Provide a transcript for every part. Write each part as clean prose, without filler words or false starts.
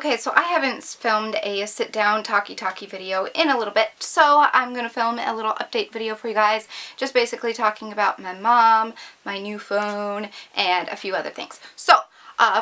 Okay, so I haven't filmed a sit-down talkie-talkie video in a little bit, so I'm going to film a little update video for you guys, just basically talking about my mom, my new phone, and a few other things. So,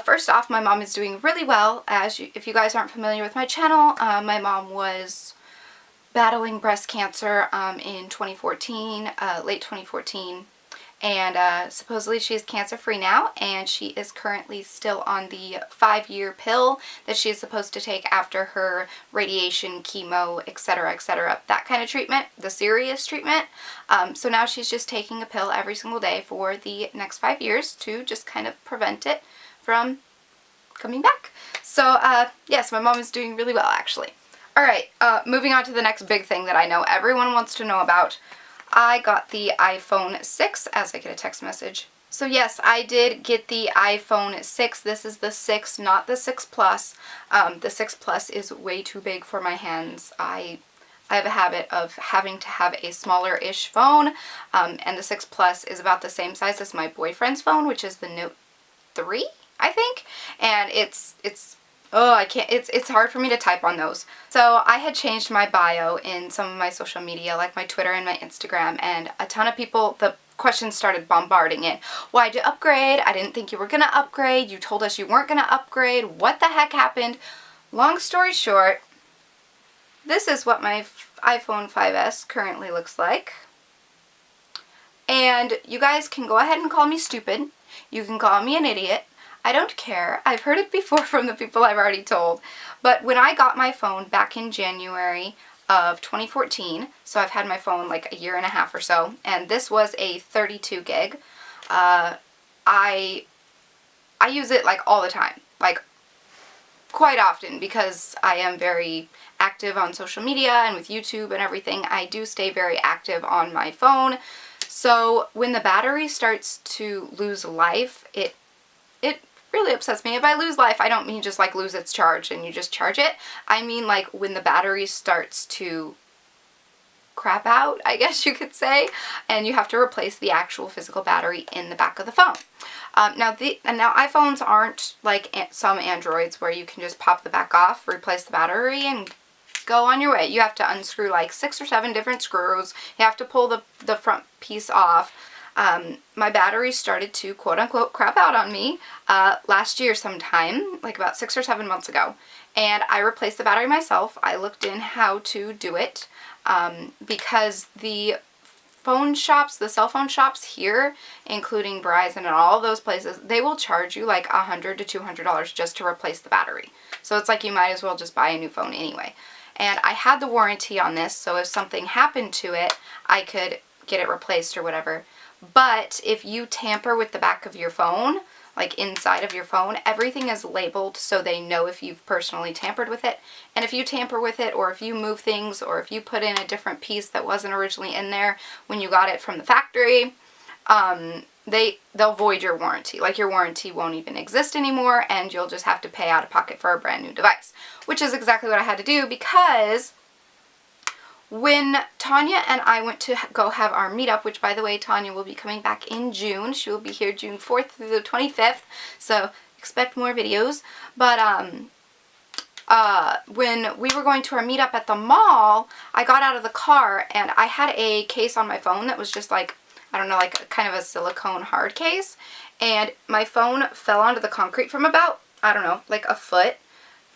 first off, my mom is doing really well. If you guys aren't familiar with my channel, my mom was battling breast cancer in 2014, late 2014. And supposedly she is cancer-free now, and she is currently still on the 5-year pill that she is supposed to take after her radiation, chemo, etc., that kind of treatment, the serious treatment. So now she's just taking a pill every single day for the next 5 years to just kind of prevent it from coming back. So yes, my mom is doing really well, actually. Alright, moving on to the next big thing that I know everyone wants to know about. I got the iPhone 6 as I get a text message. So yes, I did get the iPhone 6. This is the 6, not the 6 Plus. The 6 Plus is way too big for my hands. I have a habit of having to have a smaller-ish phone, and the 6 Plus is about the same size as my boyfriend's phone, which is the Note 3, I think. And it's hard for me to type on those. So I had changed my bio in some of my social media, like my Twitter and my Instagram, and a ton of people, the questions started bombarding it. Why'd you upgrade? I didn't think you were gonna upgrade. You told us you weren't gonna upgrade. What the heck happened? Long story short, this is what my iPhone 5S currently looks like. And you guys can go ahead and call me stupid. You can call me an idiot. I don't care. I've heard it before from the people I've already told. But when I got my phone back in January of 2014, so I've had my phone like a year and a half or so, and this was a 32 gig. I use it like all the time, like quite often, because I am very active on social media and with YouTube and everything. I do stay very active on my phone. So when the battery starts to lose life, it really upsets me. If I lose life, I don't mean just like lose its charge and you just charge it. I mean like when the battery starts to crap out, I guess you could say, and you have to replace the actual physical battery in the back of the phone. Now iPhones aren't like some Androids where you can just pop the back off, replace the battery, and go on your way. You have to unscrew like 6 or 7 different screws. You have to pull the front piece off. My battery started to quote-unquote crap out on me last year sometime, like about 6 or 7 months ago, and I replaced the battery myself. I looked in how to do it because the phone shops, the cell phone shops here, including Verizon and all those places, they will charge you like $100 to $200 just to replace the battery. So it's like you might as well just buy a new phone anyway. And I had the warranty on this, so if something happened to it, I could get it replaced or whatever. But if you tamper with the back of your phone, like inside of your phone, everything is labeled so they know if you've personally tampered with it. And if you tamper with it, or if you move things, or if you put in a different piece that wasn't originally in there when you got it from the factory, they'll void your warranty. Like your warranty won't even exist anymore, and you'll just have to pay out of pocket for a brand new device. Which is exactly what I had to do, because when Tanya and I went to go have our meetup, which by the way, Tanya will be coming back in June. She will be here June 4th through the 25th, so expect more videos. But when we were going to our meetup at the mall, I got out of the car and I had a case on my phone that was just like, I don't know, like kind of a silicone hard case, and my phone fell onto the concrete from about, I don't know, like a foot,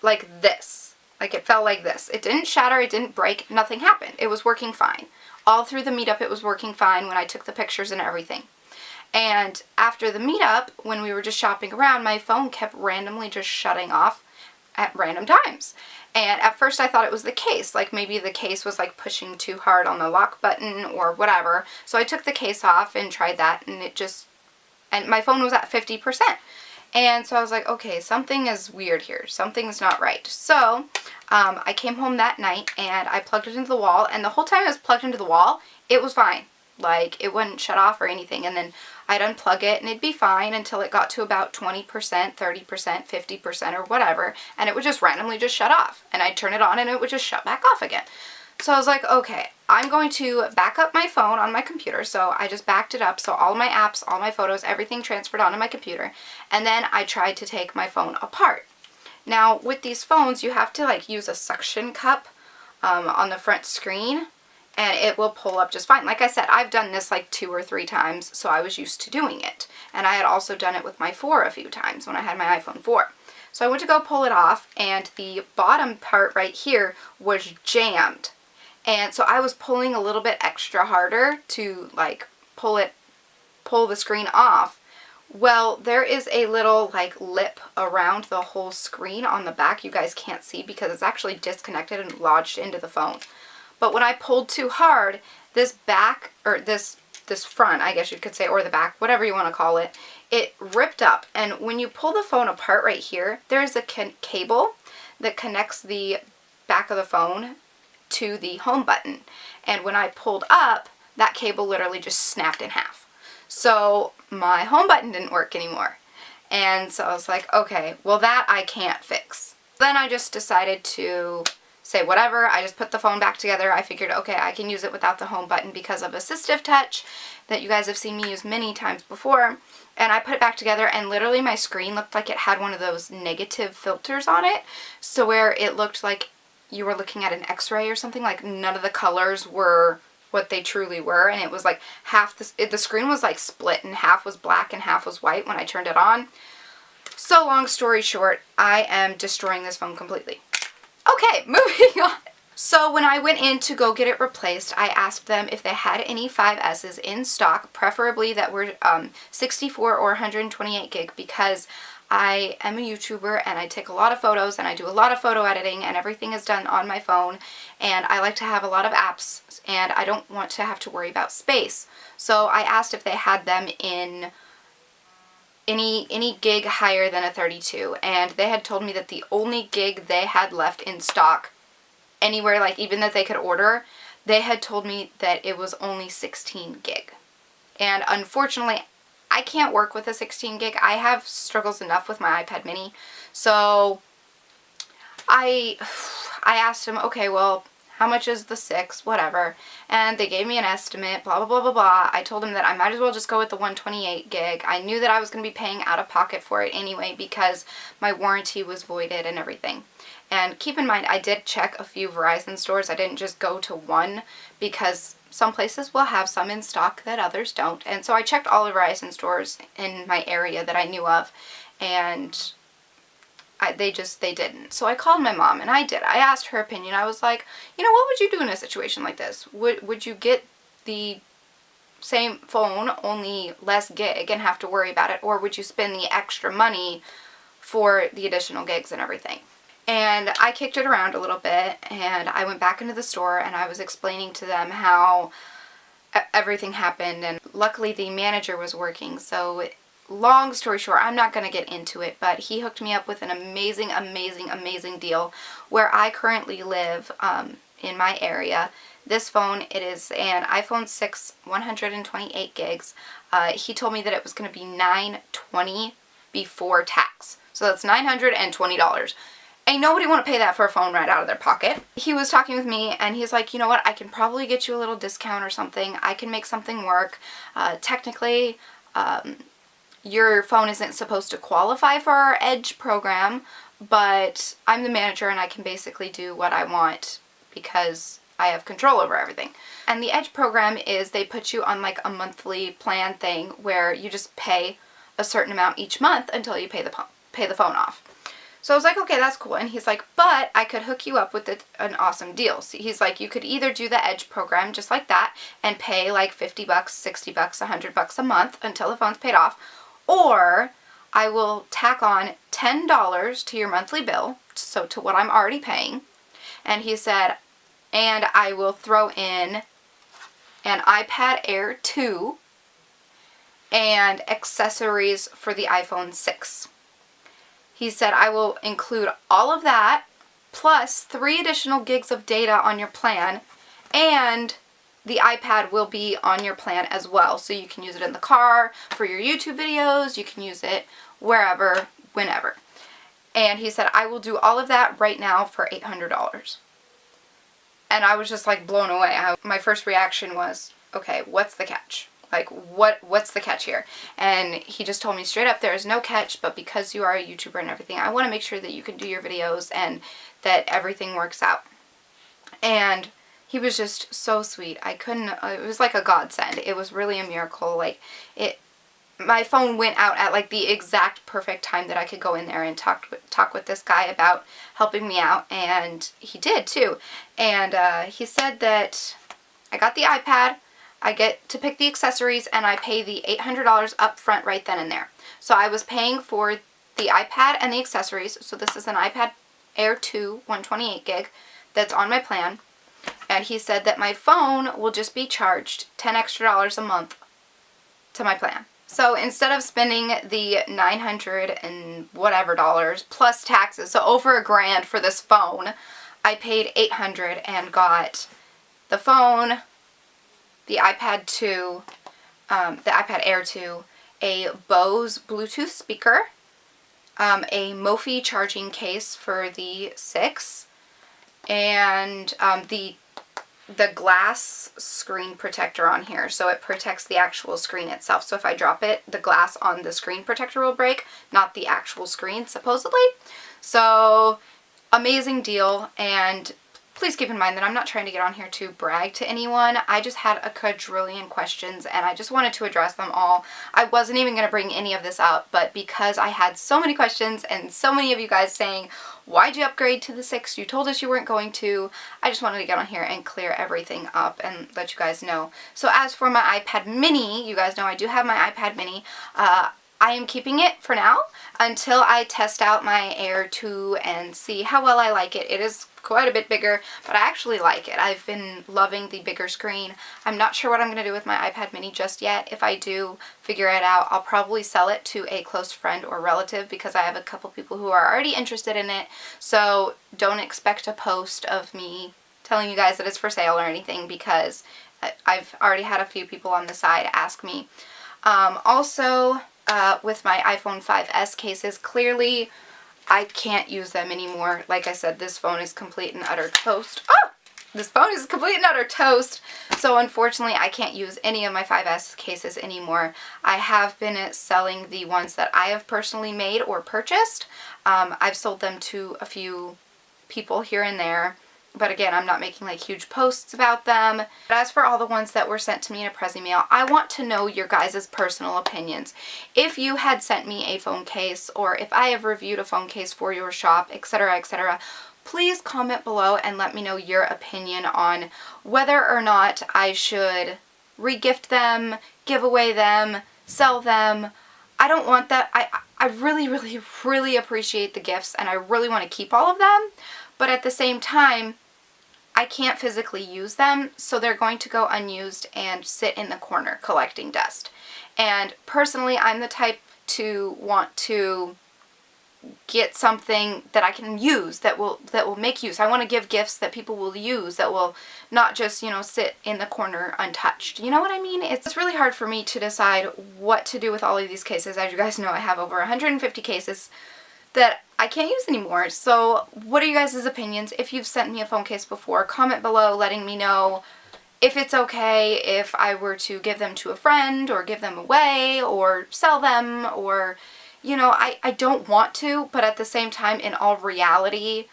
like this. Like it fell like this. It didn't shatter, it didn't break, nothing happened. It was working fine. All through the meetup it was working fine when I took the pictures and everything. And after the meetup, when we were just shopping around, my phone kept randomly just shutting off at random times. And at first I thought it was the case, like maybe the case was like pushing too hard on the lock button or whatever. So I took the case off and tried that, and my phone was at 50%. And so I was like, okay, something is weird here. Something's not right. So I came home that night and I plugged it into the wall. And the whole time it was plugged into the wall, it was fine. Like, it wouldn't shut off or anything. And then I'd unplug it and it'd be fine until it got to about 20%, 30%, 50% or whatever. And it would just randomly just shut off. And I'd turn it on and it would just shut back off again. So I was like, okay, I'm going to back up my phone on my computer. So I just backed it up. So all my apps, all my photos, everything transferred onto my computer. And then I tried to take my phone apart. Now with these phones, you have to like use a suction cup on the front screen, and it will pull up just fine. Like I said, I've done this like 2 or 3 times, so I was used to doing it. And I had also done it with my 4 a few times when I had my iPhone 4. So I went to go pull it off, and the bottom part right here was jammed. And so I was pulling a little bit extra harder to like pull the screen off. Well, there is a little like lip around the whole screen on the back. You guys can't see because it's actually disconnected and lodged into the phone. But when I pulled too hard, this back, or this front, I guess you could say, or the back, whatever you want to call it, it ripped up. And when you pull the phone apart right here, there's a cable that connects the back of the phone to the home button. And when I pulled up, that cable literally just snapped in half. So my home button didn't work anymore. And so I was like, okay, well that I can't fix. Then I just decided to say whatever. I just put the phone back together. I figured, okay, I can use it without the home button because of Assistive Touch that you guys have seen me use many times before. And I put it back together, and literally my screen looked like it had one of those negative filters on it. So where it looked like you were looking at an x-ray or something, like none of the colors were what they truly were. And it was like half, the screen was like split, and half was black and half was white when I turned it on. So long story short, I am destroying this phone completely. Okay, moving on. So when I went in to go get it replaced, I asked them if they had any 5Ss in stock, preferably that were 64 or 128 gig, because I am a YouTuber and I take a lot of photos and I do a lot of photo editing, and everything is done on my phone, and I like to have a lot of apps and I don't want to have to worry about space. So I asked if they had them in any gig higher than a 32, and they had told me that the only gig they had left in stock anywhere, like even that they could order, they had told me that it was only 16 gig. And unfortunately, I can't work with a 16 gig. I have struggles enough with my iPad mini. So I asked them, okay, well, how much is the 6, whatever, and they gave me an estimate, blah, blah, blah, blah, blah. I told them that I might as well just go with the 128 gig. I knew that I was going to be paying out of pocket for it anyway because my warranty was voided and everything. And keep in mind, I did check a few Verizon stores. I didn't just go to one because some places will have some in stock that others don't. And so I checked all the Verizon stores in my area that I knew of, and they didn't. So I called my mom, and I asked her opinion. I was like, you know, what would you do in a situation like this? Would you get the same phone, only less gig, and have to worry about it? Or would you spend the extra money for the additional gigs and everything? And I kicked it around a little bit, and I went back into the store, and I was explaining to them how everything happened, and luckily the manager was working, so long story short, I'm not going to get into it, but he hooked me up with an amazing, amazing, amazing deal where I currently live in my area. This phone, it is an iPhone 6, 128 gigs. He told me that it was going to be $920 before tax. So that's $920. Ain't nobody want to pay that for a phone right out of their pocket. He was talking with me, and he's like, you know what, I can probably get you a little discount or something. I can make something work. Technically, your phone isn't supposed to qualify for our Edge program, but I'm the manager and I can basically do what I want because I have control over everything. And the Edge program is they put you on like a monthly plan thing where you just pay a certain amount each month until you pay the phone off. So I was like, okay, that's cool. And he's like, but I could hook you up with an awesome deal. So he's like, you could either do the Edge program just like that and pay like $50, $60, $100 a month until the phone's paid off, or I will tack on $10 to your monthly bill, so to what I'm already paying. And he said, and I will throw in an iPad Air 2 and accessories for the iPhone 6. He said, I will include all of that plus 3 additional gigs of data on your plan, and the iPad will be on your plan as well. So you can use it in the car for your YouTube videos. You can use it wherever, whenever. And he said, I will do all of that right now for $800. And I was just like blown away. My first reaction was, okay, what's the catch? Like, what's the catch here? And he just told me straight up, there is no catch, but because you are a YouTuber and everything, I want to make sure that you can do your videos and that everything works out. And he was just so sweet. I couldn't, it was like a godsend. It was really a miracle. Like, my phone went out at like the exact perfect time that I could go in there and talk with this guy about helping me out, and he did too. And he said that I got the iPad, I get to pick the accessories, and I pay the $800 up front right then and there. So I was paying for the iPad and the accessories. So this is an iPad Air 2 128 gig that's on my plan. And he said that my phone will just be charged $10 extra a month to my plan. So instead of spending the $900 and whatever dollars plus taxes, so over $1,000 for this phone, I paid $800 and got the phone, the iPad 2, the iPad Air 2, a Bose Bluetooth speaker, a Mophie charging case for the 6, and the glass screen protector on here, so it protects the actual screen itself. So if I drop it, the glass on the screen protector will break, not the actual screen, supposedly. So, amazing deal, and please keep in mind that I'm not trying to get on here to brag to anyone. I just had a quadrillion questions, and I just wanted to address them all. I wasn't even going to bring any of this up, but because I had so many questions and so many of you guys saying, why'd you upgrade to the 6? You told us you weren't going to. I just wanted to get on here and clear everything up and let you guys know. So as for my iPad mini, you guys know I do have my iPad mini. I am keeping it for now until I test out my Air 2 and see how well I like it. It is quite a bit bigger, but I actually like it. I've been loving the bigger screen. I'm not sure what I'm going to do with my iPad mini just yet. If I do figure it out, I'll probably sell it to a close friend or relative because I have a couple people who are already interested in it. So don't expect a post of me telling you guys that it's for sale or anything, because I've already had a few people on the side ask me. Also, with my iPhone 5S cases, clearly I can't use them anymore. Like I said, this phone is complete and utter toast. Oh! This phone is complete and utter toast. So unfortunately, I can't use any of my 5S cases anymore. I have been selling the ones that I have personally made or purchased. I've sold them to a few people here and there. But again, I'm not making like huge posts about them. But as for all the ones that were sent to me in a Prezi mail, I want to know your guys' personal opinions. If you had sent me a phone case, or if I have reviewed a phone case for your shop, etc., please comment below and let me know your opinion on whether or not I should regift them, give away them, sell them. I don't want that. I really appreciate the gifts, and I really want to keep all of them. But at the same time, I can't physically use them, so they're going to go unused and sit in the corner collecting dust. And personally, I'm the type to want to get something that I can use, that will make use. I want to give gifts that people will use, that will not just, you know, sit in the corner untouched. You know what I mean? It's really hard for me to decide what to do with all of these cases. As you guys know, I have over 150 cases that I can't use anymore. So what are you guys' opinions? If you've sent me a phone case before, comment below letting me know if it's okay if I were to give them to a friend, or give them away, or sell them, or, you know, I don't want to, but at the same time, in all reality,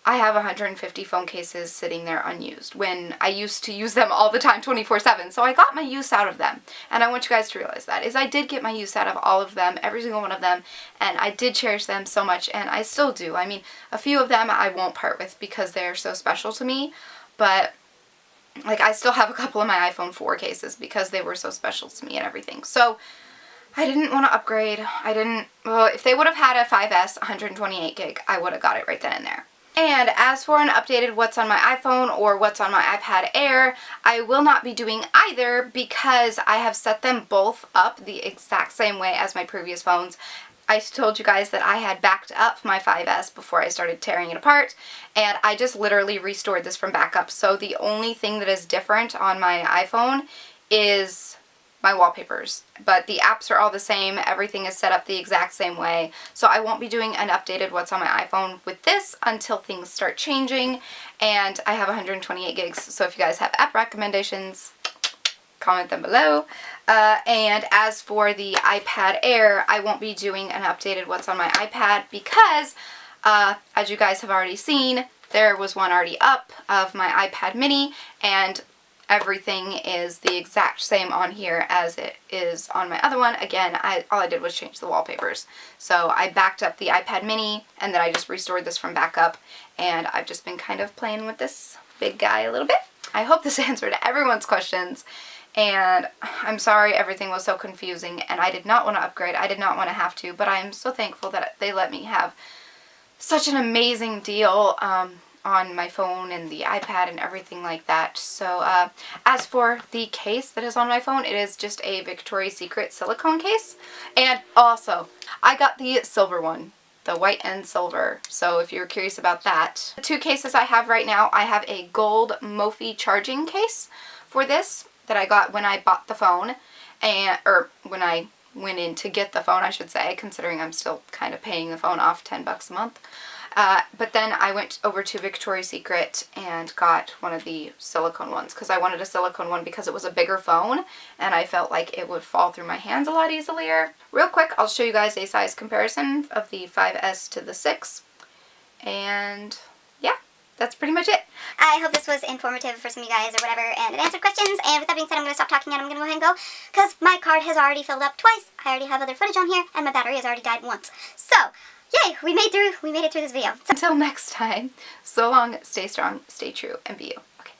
I have 150 phone cases sitting there unused when I used to use them all the time 24/7. So I got my use out of them. And I want you guys to realize that, is I did get my use out of all of them, every single one of them, and I did cherish them so much, and I still do. I mean, a few of them I won't part with because they're so special to me, but like I still have a couple of my iPhone 4 cases because they were so special to me and everything. So I didn't want to upgrade. Well, if they would have had a 5S 128 gig, I would have got it right then and there. And as for an updated what's on my iPhone or what's on my iPad Air, I will not be doing either because I have set them both up the exact same way as my previous phones. I told you guys that I had backed up my 5S before I started tearing it apart, and I just literally restored this from backup. So the only thing that is different on my iPhone is my wallpapers, but the apps are all the same. Everything is set up the exact same way. So I won't be doing an updated what's on my iPhone with this until things start changing, and I have 128 gigs. So if you guys have app recommendations, comment them below. And as for the iPad Air, I won't be doing an updated what's on my iPad because, as you guys have already seen, there was one already up of my iPad mini, and everything is the exact same on here as it is on my other one. Again, all I did was change the wallpapers. So I backed up the iPad mini, and then I just restored this from backup, and I've just been kind of playing with this big guy a little bit. I hope this answered everyone's questions, and I'm sorry everything was so confusing, and I did not want to upgrade. I did not want to have to, but I am so thankful that they let me have such an amazing deal on my phone and the iPad and everything like that. So as for the case that is on my phone, it is just a Victoria's Secret silicone case. And also, I got the silver one, the white and silver, so if you're curious about that. The two cases I have right now, I have a gold Mophie charging case for this that I got when I bought the phone, or when I went in to get the phone, I should say, considering I'm still kind of paying the phone off, $10 a month. But then I went over to Victoria's Secret and got one of the silicone ones because I wanted a silicone one because it was a bigger phone and I felt like it would fall through my hands a lot easier. Real quick, I'll show you guys a size comparison of the 5S to the 6. And yeah, that's pretty much it. I hope this was informative for some of you guys or whatever, and it answered questions. And with that being said, I'm going to stop talking and I'm going to go ahead and go because my card has already filled up twice. I already have other footage on here and my battery has already died once. So, yay, we made it through this video. Until next time, so long, stay strong, stay true, and be you. Okay.